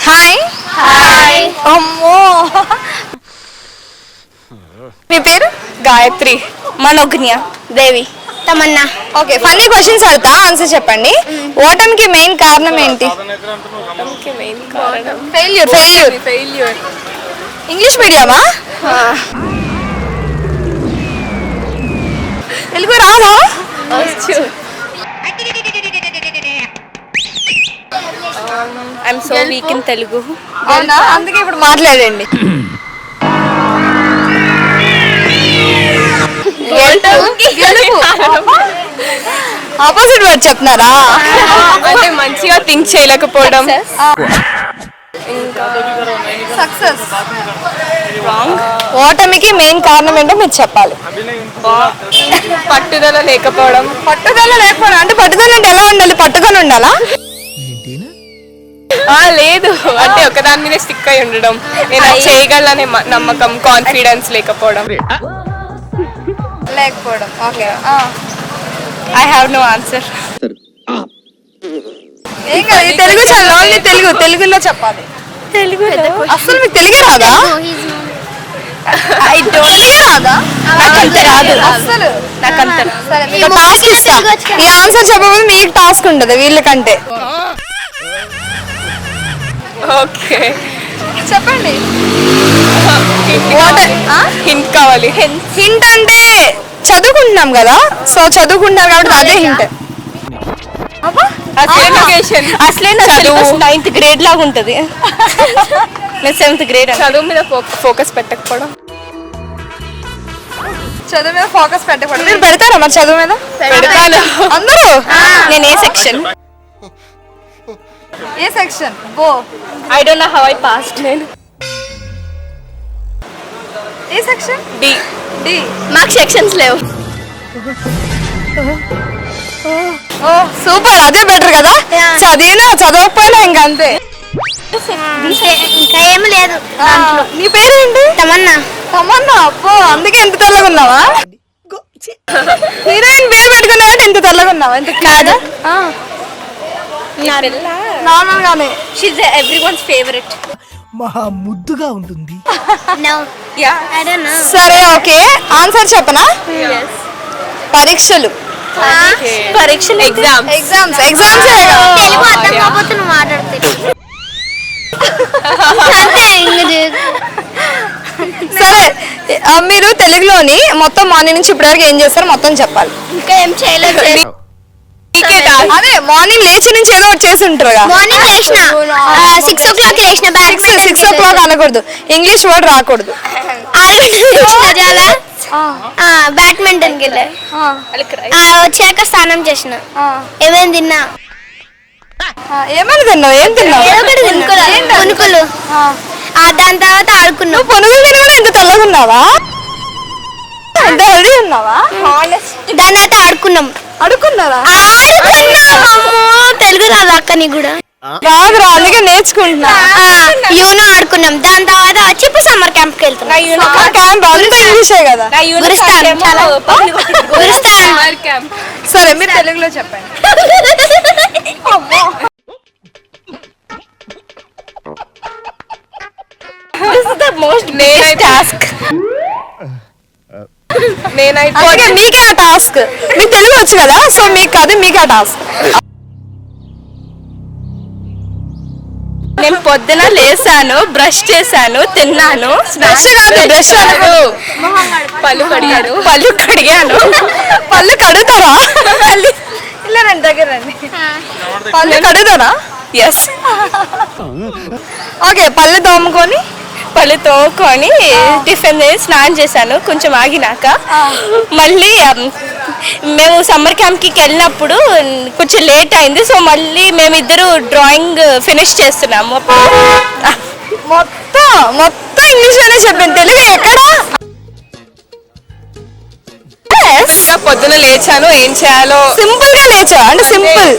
Hi. Hi. అమ్మో, మీ పేరు? Gayatri. Manogna. Devi. Tamanna. Okay, funny questions అడతా, ఆన్సర్ చెప్పండి. ఓటమికి మెయిన్ కారణం ఏంటి? ఫెయిల్యూర్. ఫెయిల్యూర్. ఇంగ్లీష్ మీడియమా? తెలుగు రాదా? I'm so weak in Telugu. అవునా, అందుకే ఇప్పుడు మాట్లాడండి. ఆపోజిట్ వర్డ్ చెప్తున్నారా? అంటే మంచిగా థింక్ చేయలేకపోవడం. సక్సెస్. ఓటమికి మెయిన్ కారణం ఏంటో మీరు చెప్పాలి. పట్టుదల లేకపోవడం. పట్టుదల లేకపోవడం అంటే పట్టుదల అంటే ఎలా ఉండాలి? పట్టుదల ఉండాలా? లేదు, అంటే ఒకదాని మీద స్టిక్ అయి ఉండడం, నేను చేయగలనే నమ్మకం, కాన్ఫిడెన్స్ లేకపోవడం. Okay, I have no answer. ఏం కాదు, తెలుగు చాలా ఓన్లీ తెలుగులో చెప్పాలి. తెలుగు అసలు మీకు తెలుగే రాదా? ఐ డోంట్ రాదా? నాకంత రాదు అసలు. నాకంత. సరే, మీకు టాస్క్ ఇస్తా. ఈ ఆన్సర్ చెప్పబోదు, మీకు టాస్క్ ఉంటుంది వీళ్ళకంటే. ఓకే, చెప్పండి. హింట్ కావాలి. హింట్ అంటే చదువుకుంటున్నాం కదా, సో చదువుకుంటాం కాబట్టి అదే హింట్. అసలే చదువు 9th grade లాగా ఉంటది. నేను 7th grade. చదువు మీద ఫోకస్ పెట్టకపోవడం. చదువు మీద ఫోకస్ పెట్టకూడదు. మీరు పెడతారా మరి చదువు మీద? పెడతాను. అందరూ? నేను ఏ సెక్షన్? ఏ section? Go. I don't know how I passed. నేను ఏ సెక్షన్? డి. మాకు సెక్షన్స్ లేవు. ఓ సూపర్, అదే బెటర్ కదా. చదివినా చదవకపోయినా ఇంకా అంతే. ఇంకా ఏం లేదు. నీ పేరేంటి? తమన్నా. తమన్నా. అబ్బో, అందుకే ఎంత తెల్లగా ఉన్నావా? హీరోయిన్ పేరు పెట్టుకున్నా కాబట్టి ఎంత తెల్లగా ఉన్నావా? ఎంత కాదు, నార్మల్ గానే. She's everyone's favourite. మహా ముద్దుగా ఉంటుంది. సరే, ఓకే, ఆన్సర్ చెప్పనా? పరీక్షలు. ఎగ్జామ్స్. తెలుగు అర్థం కాకపోతే నువ్వు మాట్లాడితే సరే, మీరు తెలుగులోని మొత్తం మార్నింగ్ నుంచి ఇప్పటివరకు ఏం చేస్తారు మొత్తం చెప్పాలి. ఇంకా ఏం చేయలేదు. అదే మార్నింగ్ లేచి నుంచి ఏదో ఒకటి చేసి ఉంటారు. మార్నింగ్ లేచిన 6 o'clock లేచిన. 6 o'clock అనకూడదు, ఇంగ్లీష్ వర్డ్ రాకూడదు. బ్యాడ్మింటన్ కి వచ్చాక స్నానం చేసిన. ఏమేమి తిన్నా? ఏమైనా తిన్నావు? ఏం తిన్నావు? పునుకులు. దాని తర్వాత ఆడుకున్నావు. పునుగులు తిని కూడా ఇంత తెల్లగా ఉన్నావా? ఎంత హెల్దీ ఉన్నావా? దాని తర్వాత అడుక్కున్నారా? తెలుగు రాదు అక్క నీకు కూడా? రాదురా, అందుకే నేర్చుకుంటున్నా. యూనో ఆడుకున్నాం. దాని తర్వాత చెప్పు సమ్మర్ క్యాంప్ కి వెళ్తున్నాం. క్యాంప్ అంతా ఇంగ్లీషే కదా. సరే, మీరు తెలుగులో చెప్పండి. మీకే ఆ టాస్క్. మీకు తెలుగు వచ్చు కదా, సో మీకు కాదు, మీకు ఆ టాస్క్. నేను పొద్దున లేసాను, బ్రష్ చేశాను, తిన్నాను. బ్రష్ కాదు, బ్రష్ అనకు. పళ్ళు కడిగాను. పళ్ళు కడుగుతారా? ఇలా రండి, దగ్గర రండి. పళ్ళు కడుగుతారా? ఎస్. ఓకే, పళ్ళు తోముకొని టిఫిన్ స్నానం చేశాను. కొంచెం ఆగినాక మళ్ళీ మేము సమ్మర్ క్యాంప్కి వెళ్ళినప్పుడు కొంచెం లేట్ అయింది, సో మళ్ళీ మేమిద్దరు డ్రాయింగ్ ఫినిష్ చేస్తున్నాము. మొత్తం ఇంగ్లీష్ లోనే చెప్పింది, తెలుగు ఎక్కడా? పొద్దున లేచాను, ఏం చేయాలో సింపుల్ గా లేచా అంటే సింపుల్.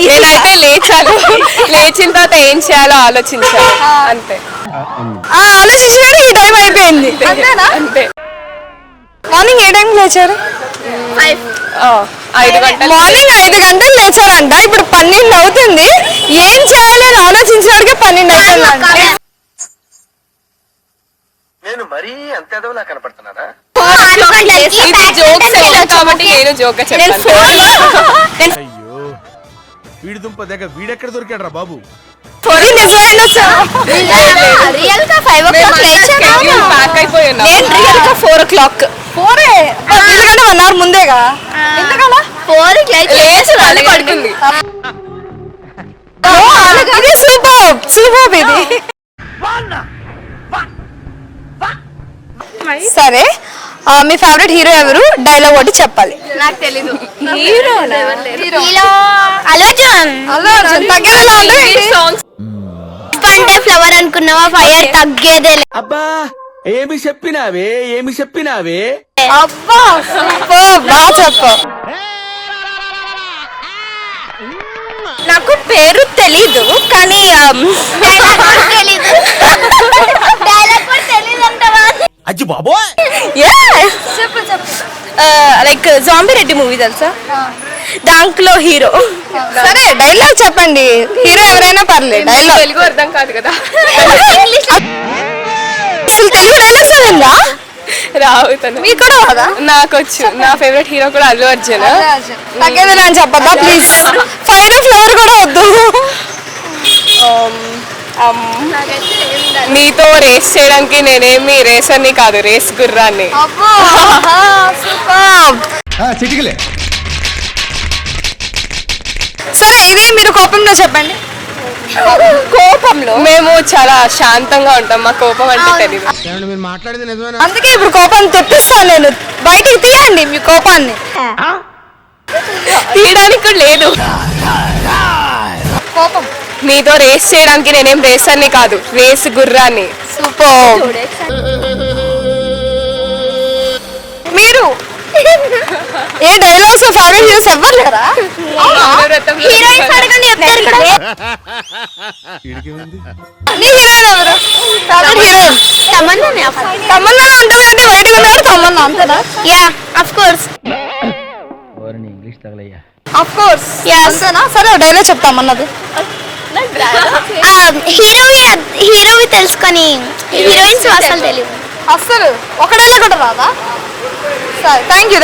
నేనైతే లేచాను, లేచిన తర్వాత ఏం చేయాలో ఆలోచించాను అంతే. ఆలోచించారు, ఈ టైం అయిపోయింది. అంతే. మార్నింగ్ ఏ టైం లేచారు? 5 గంటలు. మార్నింగ్ 5 గంటలు లేచారంట. ఇప్పుడు కాబట్టి నేను జోక్ నేను ఫోన్ అయ్యో వీడి దుంప దగ్గర వీడెక్కడ దొరికాడు రా బాబు. రియల్ గా 5 o'clock లేచాను. ప్యాక్ అయిపోయాను నేను రియల్ గా 4 o'clock. 4 ఎందుకంటే 1 hour ముందేగా. ఎందుకలా 4 కి లేచి అది పడుకుంది. ఇది సూపర్ ఇది. సరే మీ ఫేవరెట్ హీరో ఎవరు? డైలాగ్ ఒకటి చెప్పాలి. నాకు తెలీదు. Hero hero Allu Arjun. తగ్గేలా అంటే సాంగ్స్ అంటే ఫ్లవర్ అనుకున్నావా, ఫైర్ తగ్గేదే. అబ్బా ఏమి చెప్పినావే అబ్బా బాగా చెప్పు. నాకు పేరు తెలీదు కానీ తెలీదు. డైలాగ్ కూడా తెలీదు అంటావా? అజ్జి బాబోయ్. చెప్పు లైక్ జాంబీ రెడ్డి మూవీ తెలుసా, దాంట్లో హీరో. సరే డైలాగ్ చెప్పండి. హీరో ఎవరైనా పర్లేదు. డైలాగ్ తెలుగు అర్థం కాదు కదా. అసలు తెలుగు డైలాగ్స్ ఏమైందా? రావు మీకు కూడా కదా? నాకు వచ్చు. నా ఫేవరెట్ హీరో కూడా అల్లు అర్జున్. తగ్గేదిలా అని చెప్పద్దా ప్లీజ్? ఫైర్ ఫ్లవర్ కూడా వద్దు. నీతో రేస్ చేయడానికి నేనేమి రేసర్ని కాదు, రేస్ గుర్రాన్ని. చిటికలే. సరే ఇది మీరు కోపంలో చెప్పండి. కోపంలో మేము చాలా శాంతంగా ఉంటాం, మా కోపం అంటే తెలియదు. మీరు మాట్లాడేది నిజమేనా? అందుకే ఇప్పుడు కోపాన్ని తెప్పిస్తాను నేను. బయటికి తీయండి మీ కోపాన్ని. తీయడానికి కూడా లేదు. కోపం నీతో రేస్ చేయడానికి నేనేం రేసర్ని కాదు, రేస్ గుర్రాన్ని. సూపర్. మీరు ఏ డైలాగ్స్ ఫేవరెట్ హీరోస్ ఎవ్వరు లేరా? హీరోయిన్స్ అడగండి చెప్తారు ఇక్కడ. నీ హీరోయిన్ ఎవరు? ఫేవరెట్ హీరోయిన్ తమన్నా అంటారు అంటే బయటకు ఉన్నాడు తమన్నా అంతేనా? Yeah of course. Of course అంతేనా? సరే డైలాగ్ చెప్తామన్నది. హీరోవి తెలుసుకొని హీరోయిన్స్ అసలు తెలియదు. అస్సలు ఒక డైలాగ్ కూడా రాదా? సరే థ్యాంక్ యూ